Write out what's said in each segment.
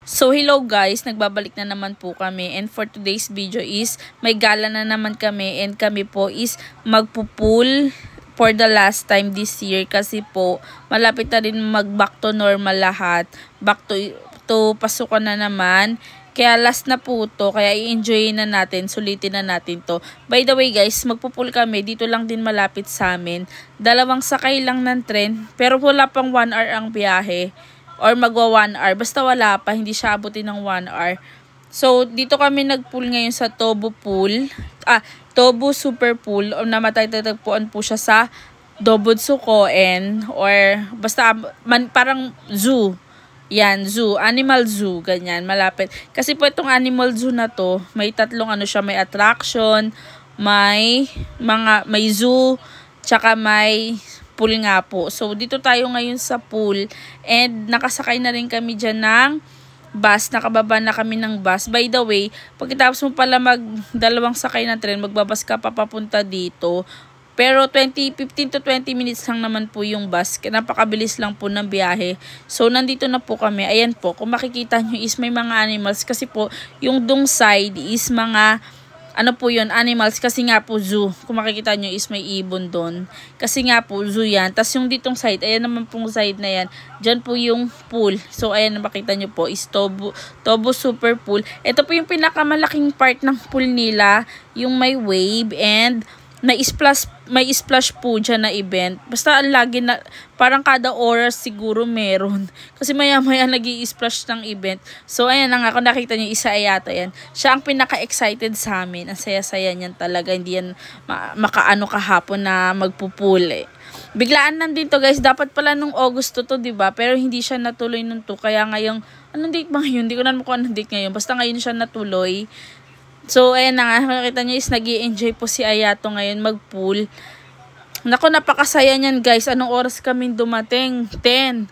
So hello guys, nagbabalik na naman po kami, and for today's video is may gala na naman kami, and kami po is magpupool for the last time this year kasi po malapit na rin mag back to normal lahat, back to pasukan na naman. Kaya last na po to, kaya i-enjoy na natin, sulitin na natin to. By the way guys, magpupul kami, dito lang din malapit sa amin. 2 sakay lang ng tren, pero wala pang 1 hour ang biyahe. Or magwa 1 hour, basta wala pa, hindi siya abutin ng 1 hour. So, dito kami nagpool ngayon sa Tobu Pool. Tobu Super Pool, o namatagtagpuan po siya sa Dobotsukoen, or basta parang zoo. Yan, zoo, animal zoo, ganyan, malapit. Kasi po itong animal zoo na to, may tatlong siya, may attraction, may zoo, tsaka may pool nga po. So, dito tayo ngayon sa pool, and nakasakay na rin kami dyan ng bus, nakababa na kami ng bus. By the way, pagkatapos mo pala dalawang sakay na tren, magbabas ka papunta dito. Pero 15 to 20 minutes lang naman po yung bus. Napakabilis lang po ng biyahe. So, nandito na po kami. Ayan po, kung makikita nyo is may mga animals. Kasi po, yung dong side is mga, po yun, animals. Kasi nga po zoo. Kung makikita nyo is may ibon doon. Kasi nga po, zoo yan. Tapos yung ditong side, ayan naman pong side na yan. Dyan po yung pool. So, ayan, makita nyo po is Tobu Super Pool. Ito po yung pinakamalaking part ng pool nila. Yung may wave and may splash po dyan na event. Basta lagi na, parang kada oras siguro meron. Kasi maya-maya nag-i-splash ng event. So, ayan na nga, kung nakita nyo, isa yata yan. Siya ang pinaka-excited sa amin. Ang saya-saya niyan talaga. Hindi yan makaano kahapon na magpupool eh. Biglaan lang din to guys. Dapat pala nung August to, diba? Pero hindi siya natuloy nun to. Kaya ngayong, anong date ba ngayon? Hindi ko na kung anong date ngayon. Basta ngayon siya natuloy. So, ayan na nga, makikita nyo is nag-i-enjoy po si Ayato ngayon mag-pool. Naku, napakasaya niyan guys. Anong oras kami dumating? 10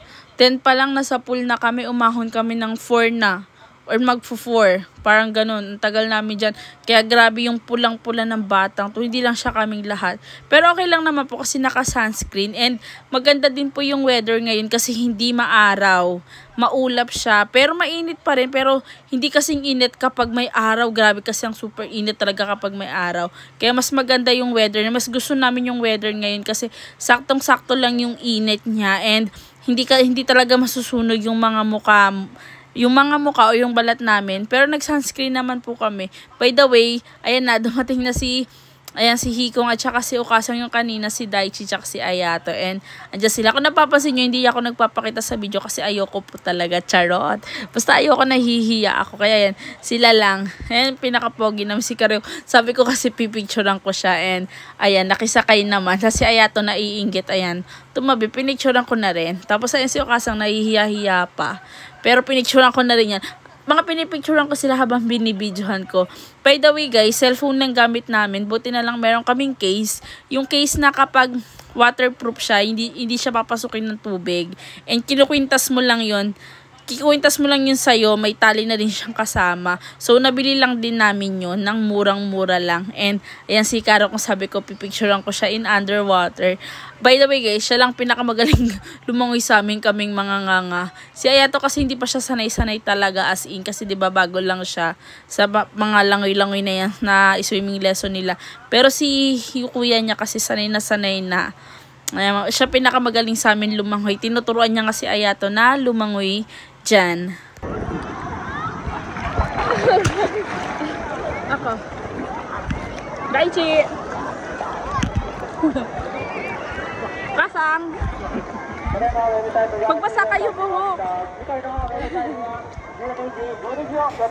pa lang nasa pool na kami. Umahon kami ng 4 na. Or magpo-4. Parang ganun. Ang tagal namin dyan. Kaya grabe yung pulang-pula ng batang to. Hindi lang siya kaming lahat. Pero okay lang naman po kasi naka-sunscreen. And maganda din po yung weather ngayon kasi hindi maaraw. Maulap siya. Pero mainit pa rin. Pero hindi kasing init kapag may araw. Grabe kasi ang super init talaga kapag may araw. Kaya mas maganda yung weather. Mas gusto namin yung weather ngayon kasi saktong-sakto lang yung init niya. And hindi talaga masusunog yung mga mukha o yung balat namin. Pero nag-sunscreen naman po kami. By the way, ayan na, dumating na si Hikong at saka si Ukasang yung kanina, si Daichi at si Ayato. And andyan sila. Kung napapansin nyo, hindi ako nagpapakita sa video kasi ayoko po talaga. Charot. Basta ayoko, nahihiya ako. Kaya yan, sila lang. Ayan, pinaka-pogi naman si Karyo. Sabi ko kasi pipicturean ko siya. And ayan, nakisakay naman. Kasi Ayato naiinggit. Ayan, tumabi, pinicturean ko na rin. Tapos ayan si Ukasang nahihiya-hiya pa. Pero pinicturean ko na rin yan. Mga pinipicturean ko sila habang binibidyohan ko. By the way guys, cellphone lang gamit namin. Buti na lang meron kaming case. Yung case na kapag waterproof siya, hindi siya papasukin ng tubig. And kinukwintas mo lang yun. Kikuwintas mo lang yun sa'yo, may tali na din siyang kasama. So, nabili lang din namin yun ng murang-mura lang. And, ayan si Karo, kung sabi ko, pipicturean ko siya in underwater. By the way guys, siya lang pinakamagaling lumangoy sa amin kaming mga nganga. Si Ayato kasi hindi pa siya sanay-sanay talaga as in. Kasi diba bago lang siya sa mga langoy-langoy na yan na swimming lesson nila. Pero si kuya niya kasi sanay na sanay na. Ayan, siya pinakamagaling sa amin lumangoy. Tinuturuan niya kasi Ayato na lumangoy dyan. Ako. Daichi! Kasang! Magbasa kayo buhok!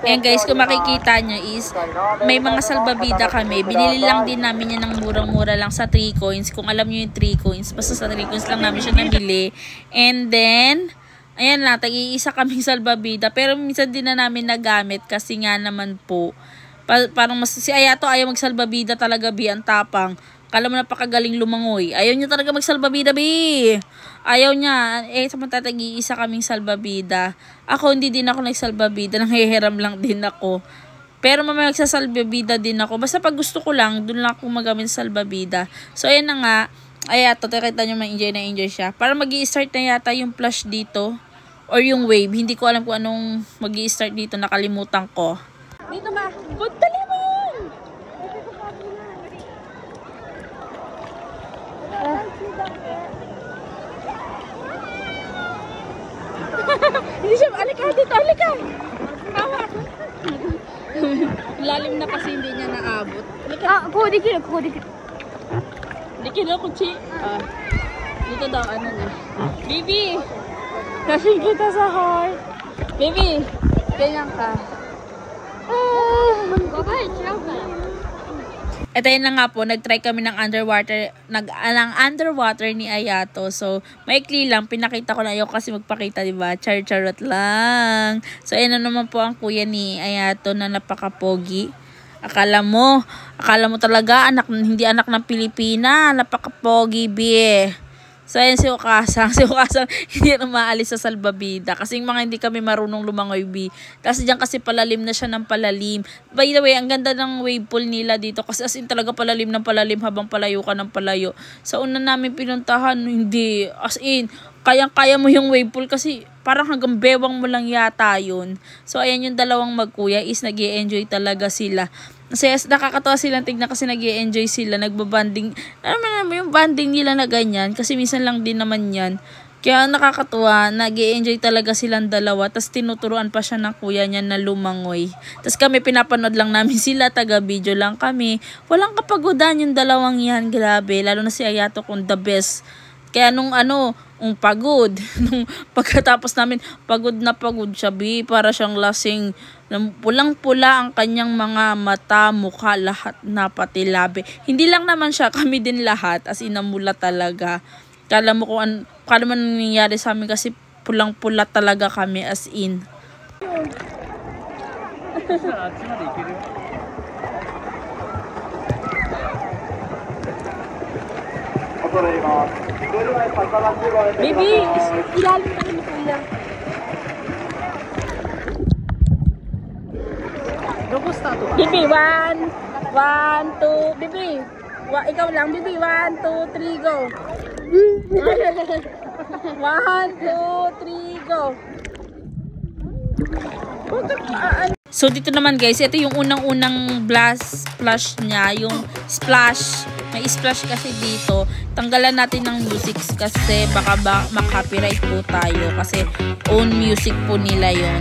Ayan guys, kung makikita nyo is may mga salbabida kami. Binili lang din namin yan ng murang-mura lang sa 3 coins. Kung alam nyo yung 3 coins, basta sa 3 coins lang namin siya nabili. And then, ayan lang, tag-iisa kaming salbabida. Pero minsan din na namin nagamit kasi nga naman po, parang si Ayato ayaw magsalbabida talaga, ang tapang. Kala mo napakagaling lumangoy. Ayaw niya talaga magsalbabida, Ayaw niya. Samantala tag-iisa kaming salbabida. Ako, hindi din ako nagsalbabida. Nanghihiram lang din ako. Pero mamaya magsasalbabida din ako. Basta pag gusto ko lang, dun lang ako magamit salbabida. So, ayan na nga. Ay, ito, kita nyo ma-enjoy na enjoy siya. Para mag-i-start na yata yung flash dito. or yung wave. Hindi ko alam kung anong mag-i-start dito. Nakalimutan ko. Dito ba? Dali mo yun! Hindi siya, alika dito, alika! Hawak! Lalim na kasi hindi niya naabot. Ko dikit. Dikit na kutsi. Dito daw, ano na. Baby! Kasi kita sa heart. Baby! Ganyan ka. Ito yun na nga po, nag-try kami ng underwater ni Ayato. So, maikli lang, pinakita ko na, ayoko kasi magpakita, diba? Charot lang. So, ayun na naman po ang kuya ni Ayato na napaka-pogi. Akala mo talaga, hindi anak ng Pilipina, napaka-pogi, bie. So, ayan si Ukasang. Si Ukasang hindi na maalis sa salbabida. Kasi yung mga hindi kami marunong lumangoy, bi. Tapos diyan kasi palalim na siya ng palalim. By the way, ang ganda ng wave pool nila dito. Kasi as in talaga palalim ng palalim habang palayo ka ng palayo. Sa una namin pinuntahan, hindi. As in, kayang-kaya mo yung wave pool kasi parang hanggang bewang mo lang yata yun. So, ayan yung dalawang magkuya is nag-i-enjoy talaga sila. Kasi nakakatawa silang tignan kasi nag-i-enjoy sila, nagbabanding. Alam mo yung banding nila na ganyan kasi minsan lang din naman yan. Kaya nakakatuwa, nag-i-enjoy talaga silang dalawa. Tapos tinuturuan pa siya ng kuya niya na lumangoy. Tapos kami pinapanood lang namin sila, taga-video lang kami. Walang kapagudan yung dalawang yan, grabe. Lalo na si Ayato kung the best. Kaya nung pagod. Nung pagkatapos namin, pagod na pagod siya, bi. Para siyang lasing. Pulang-pula ang kanyang mga mata, mukha, lahat na pati labi. Hindi lang naman siya, kami din lahat. As in, namula talaga. Kala mo nangyayari sa amin kasi pulang-pula talaga kami as in. Baby, ilalim na ni kuya. Bibi, 1, 2, Bibi. Ikaw lang, Bibi. 1, 2, 3, go. 1, 2, 3, go. So, dito naman guys, ito yung unang-unang splash niya, yung splash. May splash kasi dito. Tanggalan natin ng music kasi baka makapiright po tayo kasi own music po nila yon.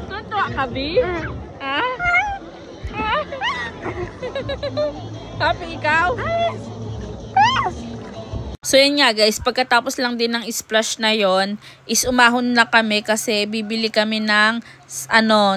Tuntua ka, Bi? Ha? Happy ikaw? So yun nga guys, pagkatapos lang din ng splash na yon is umahon na kami kasi bibili kami ng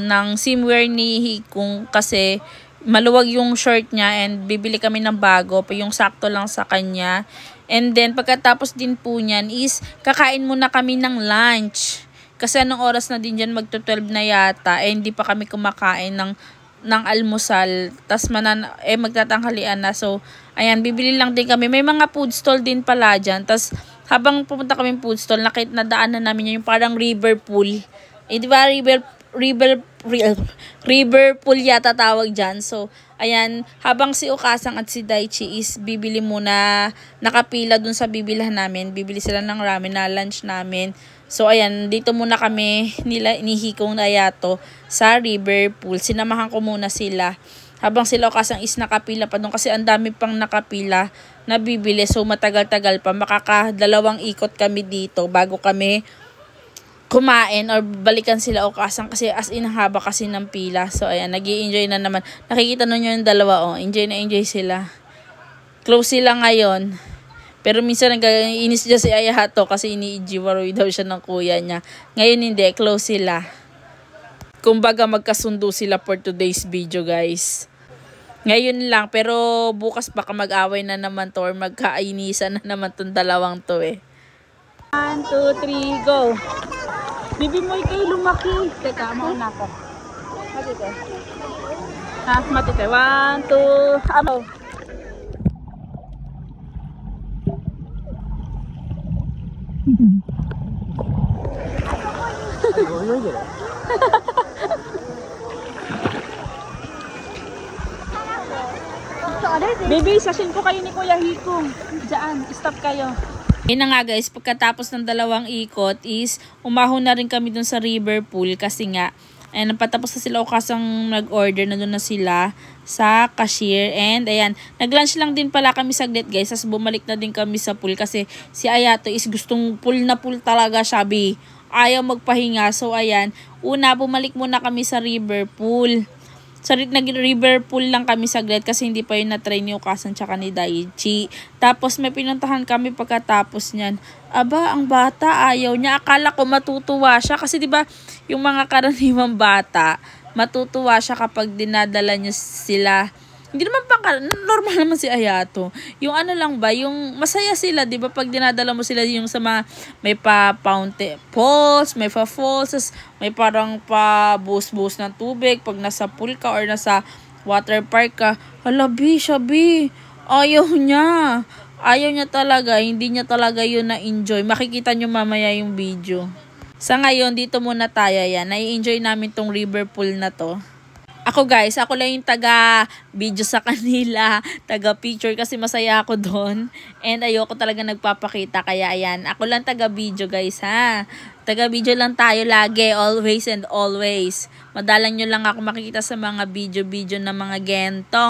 ng swimwear ni Hikong kasi maluwag yung short niya and bibili kami ng bago pa yung sakto lang sa kanya. And then pagkatapos din po niyan is kakain muna kami ng lunch. Kasi anong oras na din dyan, magto-12 na yata, eh hindi pa kami kumakain ng almusal. Tas magtatanghalian na. So, ayan, bibili lang din kami. May mga food stall din pala dyan. Tas, habang pumunta kami food stall, nadaanan namin yung parang river pool. Eh, di ba, river pool yata tawag dyan. So, ayan, habang si Okasang at si Daichi is bibili muna, nakapila dun sa bibilhan namin. Bibili sila ng ramen na lunch namin. So, ayan, dito muna kami ni Hikong Ayato sa river pool. Sinamahan ko muna sila. Habang sila Okasang is nakapila pa doon kasi ang dami pang nakapila na bibili. So, matagal-tagal pa. Makaka2 ikot kami dito bago kami kumain or balikan sila Okasang kasi as in haba kasi ng pila. So, ayan, nag-i-enjoy na naman. Nakikita nyo yung dalawa, oh. Enjoy na enjoy sila. Close sila ngayon. Pero minsan nag-inis dyan si Ayato kasi ini-jiwaroy daw siya ng kuya niya. Ngayon hindi, close sila. Kumbaga magkasundo sila for today's video guys. Ngayon lang, pero bukas baka mag-away na naman to or magkainisan na naman tong dalawang to eh. 1, 2, 3, go! Bibi mo ikay lumaki. Teka, mauna ko. Matite. Ha, matite. 1, 2, ano? Baby, sashin ko kayo ni Kuya Hikong. Diyan, stop kayo. Yun na nga guys, pagkatapos ng 2 ikot is umahon na rin kami dun sa river pool kasi nga ayan, patapos na sila Okasang nag-order na dun na sila sa cashier. And ayan, nag-lunch lang din pala kami saglit guys. Tapos bumalik na din kami sa pool kasi si Ayato is gustong pool na pool talaga siya, Bi. Ayaw magpahinga. So ayan, bumalik muna kami sa river pool. Nag-river pool lang kami saglit kasi hindi pa yun na-try ni Okasang tsaka ni Daichi. Tapos may pinuntahan kami pagkatapos niyan. Aba, ang bata ayaw niya. Akala ko matutuwa siya kasi 'di ba yung mga karaniwang bata, matutuwa siya kapag dinadala niya sila. Hindi naman normal naman si Ayato. Yung ano lang ba, yung masaya sila, 'di ba, pag dinadala mo sila yung sa mga may pa-fountain falls, may pa-falls, may parang pa-boost ng tubig pag nasa pool ka or nasa water park ka. Hala, Bi, ayaw niya. Ayaw niya talaga, hindi niya talaga yun na-enjoy. Makikita niyo mamaya yung video. Sa ngayon, dito muna tayo yan. Nai-enjoy namin tong river pool na to. Ako guys, ako lang yung taga-video sa kanila, taga-picture kasi masaya ako doon. And ayoko talaga nagpapakita, kaya ayan, ako lang taga-video guys ha. Taga-video lang tayo lagi, always and always. Madalang nyo lang ako makikita sa mga video na mga gento.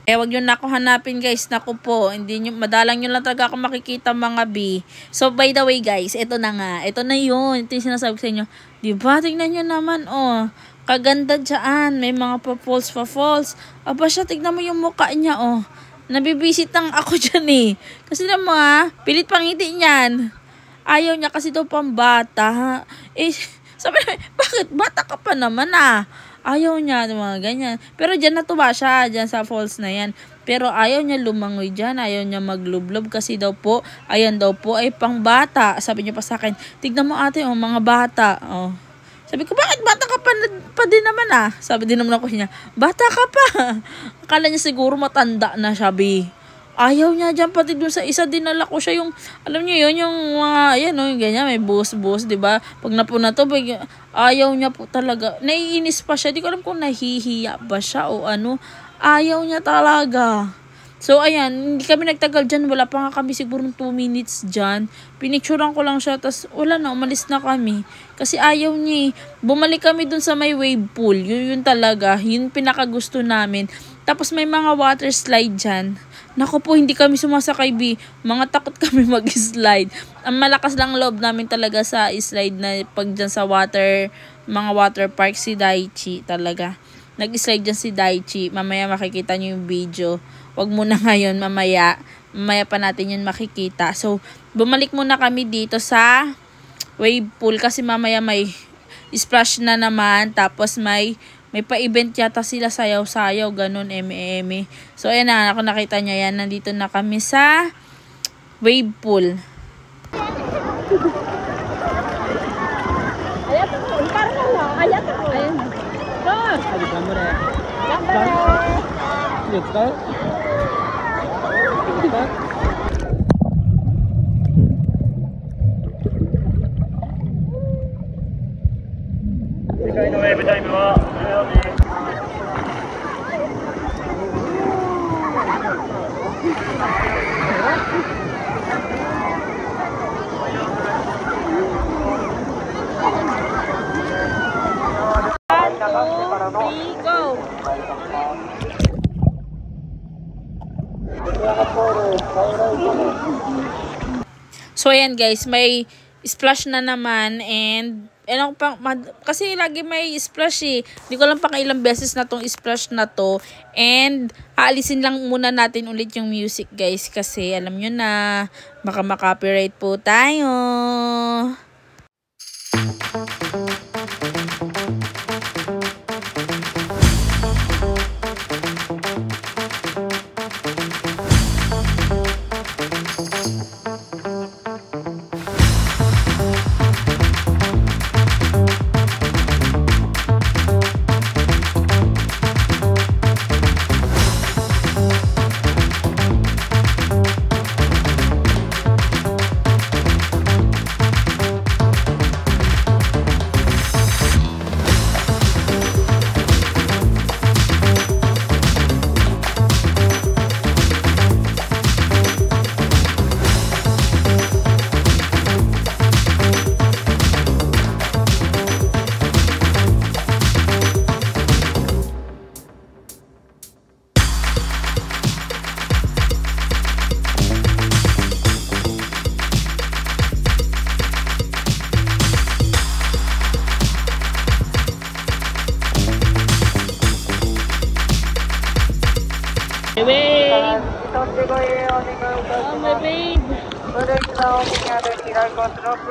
Wag nyo na ako hanapin guys, naku po, madalang nyo lang talaga ako makikita mga B. So by the way guys, ito na nga, ito na yun, ito yung sinasabi sa inyo. Diba, tingnan nyo naman oh. Kaganda dyan. May mga pa-falls. Aba siya, tignan mo yung mukha niya, oh. Nabibisit ang ako dyan, eh. Kasi naman, pilit pangiti niyan. Ayaw niya kasi daw pang bata. Eh, sabi namin, bakit? Bata ka pa naman, ah. Ayaw niya, mga ganyan. Pero dyan natuwa siya, dyan sa falls na yan. Pero ayaw niya lumangoy dyan. Ayaw niya maglublob kasi daw po, ayan daw po, ay pang bata. Sabi niya pa sa akin, tignan mo ate, oh, mga bata. Oh. Sabi ko, bakit bata ka pa din naman ah? Sabi din naman ako niya, bata ka pa. Akala niya siguro matanda na siya, Bi. Ayaw niya dyan, pati dun sa isa dinala ko siya yung, alam niyo yun, yung mga, ayan o, yung ganyan, may bus, diba? Pag napuna to, ayaw niya po talaga. Naiinis pa siya, di ko alam kung nahihiya ba siya o ano. Ayaw niya talaga. So, ayan, hindi kami nagtagal dyan. Wala pa nga kami siguro 2 minutes dyan. Pinicturean ko lang siya, tas wala na, umalis na kami. Kasi ayaw niya eh. Bumalik kami dun sa may wave pool. Yun talaga. Yun pinakagusto namin. Tapos may mga water slide dyan. Naku po, hindi kami sumasakay, B. Mga takot kami mag-slide. Ang malakas lang loob namin talaga sa slide na pag dyan sa mga water park, si Daichi talaga. Nag-slide dyan si Daichi. Mamaya makikita nyo yung video. Wag muna ngayon, mamaya pa natin yun makikita. So, bumalik muna kami dito sa wave pool kasi mamaya may splash na naman. Tapos may pa-event yata sila, sayaw-sayaw, ganun, eme-eme. So, ayan na, ako nakita nyo yan. Nandito na kami sa wave pool. So ayan guys, may splash na naman and kasi lagi may splash eh. Hindi ko lang pa kailang beses na tong splash na to. And aalisin lang muna natin ulit yung music guys kasi alam nyo na baka makopyright po tayo.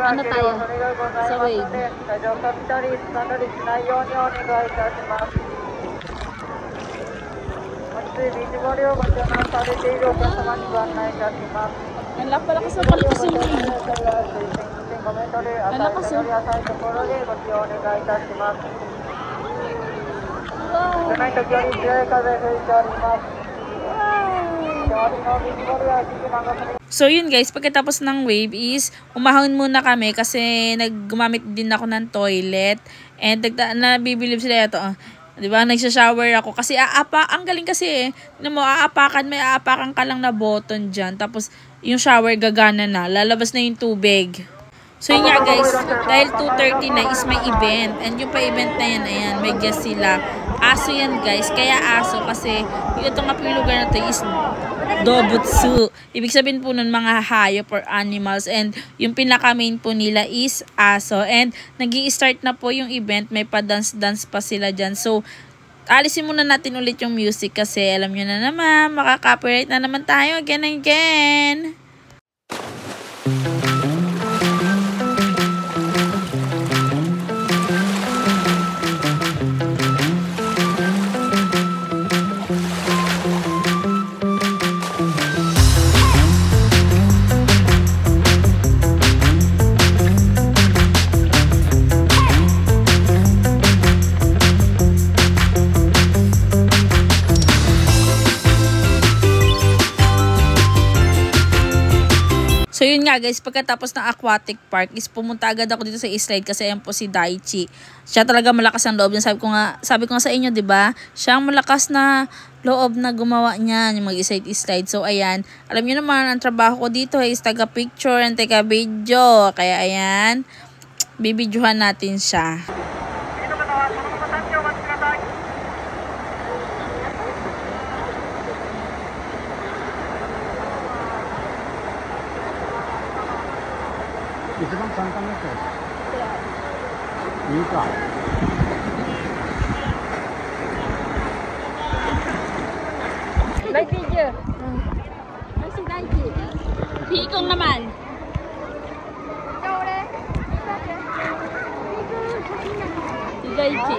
Ano tayo? Sa wave. Ang lakas na pala kasi yun. Ang lakas yun. So yun guys, pagkatapos ng wave is umahon muna kami kasi gumamit din ako ng toilet and nabibilib sila ito. Diba? Nagsha-shower ako kasi ang galing kasi may aapakan ka lang na button dyan tapos yung shower gagana na, lalabas na yung tubig. So yun nga guys, dahil 2:30 na is may event and yung pa-event na yan, ayan, may guest sila. Aso yan guys, kaya aso kasi ito nga po yung lugar na to is Dobutsu. Ibig sabihin po nun mga hayop or animals and yung pinaka-main po nila is aso and nag-i-start na po yung event, may pa-dance-dance pa sila dyan. So, alisin muna natin ulit yung music kasi alam nyo na naman, makaka-copyright na naman tayo again and again. So yun nga guys, pagkatapos ng aquatic park is pumunta agad ako dito sa slide kasi ayan po si Daichi. Siya talaga malakas ang loob niya. Sabi ko nga sa inyo, 'di ba? Siya ang malakas na loob na gumawa niyan, yung mag-slide. So ayan, alam niyo naman ang trabaho ko dito is taga picture and taga video. Kaya ayan, bibidyohan natin siya. 「一番簡単なやついいか。Like video. Masih Daichi. Hikong naman. Si Daichi.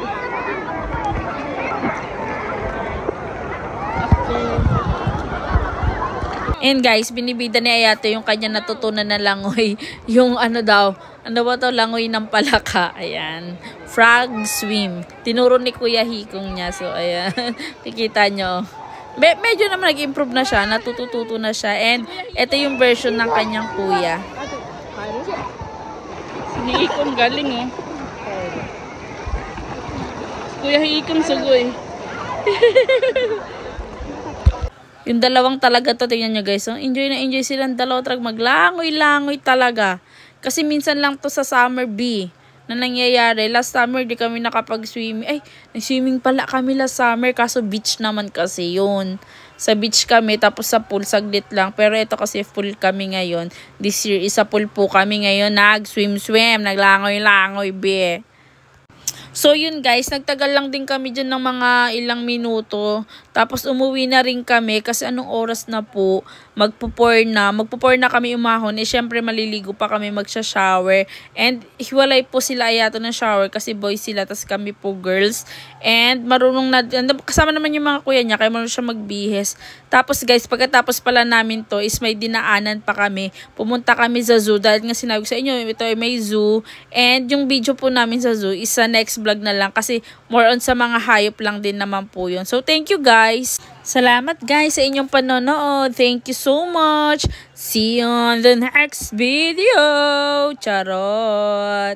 And guys, binibida ni Ayate yung kanya natutunan na langoy. Yung ano daw, ano ba to, langoy ng palaka. Ayan. Frog swim. Tinuro ni Kuya Hikong niya. So, ayan. Kikita nyo. Medyo naman nag-improve na siya. Natututo na siya. And ito yung version ng kanyang kuya. Si Hikong galing oh. Kuya Hikong sugoy. Yung dalawang talaga to, tingnan nyo guys. So, enjoy na enjoy silang dalawa. Maglangoy-langoy talaga. Kasi minsan lang to sa summer B na nangyayari. Last summer, di kami nakapag-swimming. Ay, nag-swimming pala kami last summer. Kaso beach naman kasi yun. Sa beach kami, tapos sa pool, saglit lang. Pero ito kasi full kami ngayon. This year, isa pool po kami ngayon. Nag-swim-swim, naglangoy-langoy, be. So yun guys, nagtagal lang din kami dyan ng mga ilang minuto. Tapos umuwi na rin kami kasi anong oras na po, magpo-pour na kami umahon. Eh syempre maliligo pa kami, magsha-shower. And hiwalay po sila Ayato ng shower kasi boys sila, tas kami po girls. And marunong na, kasama naman yung mga kuya niya, kaya marunong siya magbihis. Tapos guys, pagkatapos pala namin to is may dinaanan pa kami. Pumunta kami sa zoo dahil nga sinabi ko sa inyo, ito ay may zoo. And yung video po namin sa zoo is sa next vlog na lang kasi more on sa mga hayop lang din naman po yun. So thank you guys. Salamat guys sa inyong panonood. Thank you so much. See you on the next video. Charot.